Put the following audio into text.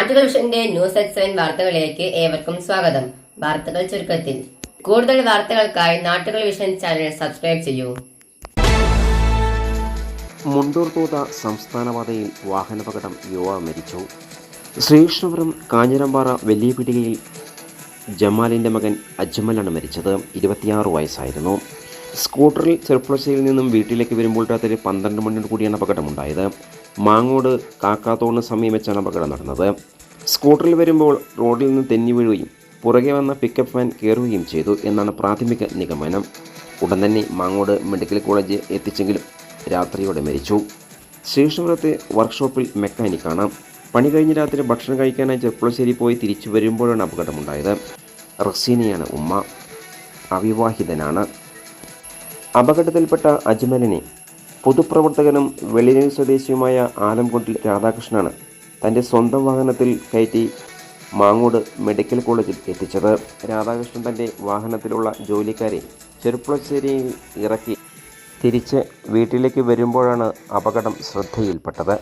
നാട്ടുകൾ വിഷന്റെ news at 7 വാർത്തകളിലേക്ക് ഏവർക്കും സ്വാഗതം. വാർത്തകൾ ചുരുക്കത്തിൽ. കൂടുതൽ വാർത്തകൾക്കായി നാട്ടുകൾ വിഷൻ ചാനൽ സബ്സ്ക്രൈബ് ചെയ്യൂ. മുണ്ടൂർ തൂത സംസ്ഥാനപാതയിൽ വാഹനാപകടം, യുവാവ് മരിച്ചു. ശ്രീകൃഷ്ണപുരം കാഞ്ഞിരമ്പാറ വലിയപീടികയിൽ ജമാലിൻ്റെ മകൻ അജ്മലാണ് മരിച്ചത്. 26 വയസ്സായിരുന്നു. സ്കൂട്ടറിൽ ചെറുപ്പുളശ്ശേരിയിൽ നിന്നും വീട്ടിലേക്ക് വരുമ്പോൾ രാത്രി 12 മണിയോട് കൂടിയാണ് അപകടമുണ്ടായത്. മാങ്ങോട് കാക്കാത്തോണിന് സമീപം വെച്ചാണ് അപകടം നടന്നത്. സ്കൂട്ടറിൽ വരുമ്പോൾ റോഡിൽ നിന്ന് തെന്നി വീഴുകയും പുറകെ വന്ന പിക്കപ്പ് വാൻ കയറുകയും ചെയ്തു എന്നാണ് പ്രാഥമിക നിഗമനം. ഉടൻ തന്നെ മാങ്ങോട് മെഡിക്കൽ കോളേജ് എത്തിച്ചെങ്കിലും രാത്രിയോടെ മരിച്ചു. ശ്രീകൃഷ്ണപുരത്തെ വർക്ക്ഷോപ്പിൽ മെക്കാനിക്കാണ്. പണി കഴിഞ്ഞ് രാത്രി ഭക്ഷണം കഴിക്കാനായി ചെറുപ്പുളശ്ശേരി പോയി തിരിച്ചു വരുമ്പോഴാണ് അപകടമുണ്ടായത്. റസീനയാണ് ഉമ്മ, അവിവാഹിതനാണ്. അപകടത്തിൽപ്പെട്ട അജ്മലിനെ പൊതുപ്രവർത്തകനും വെളിനീർ സ്വദേശിയുമായ ആലംകൊണ്ടിൽ രാധാകൃഷ്ണനാണ് തൻ്റെ സ്വന്തം വാഹനത്തിൽ കയറ്റി മാങ്ങോട് മെഡിക്കൽ കോളേജിൽ എത്തിച്ചത്. രാധാകൃഷ്ണൻ തൻ്റെ വാഹനത്തിലുള്ള ജോലിക്കാരെ ചെറുപ്പുളശ്ശേരിയിൽ ഇറക്കി തിരിച്ച് വീട്ടിലേക്ക് വരുമ്പോഴാണ് അപകടം ശ്രദ്ധയിൽപ്പെട്ടത്.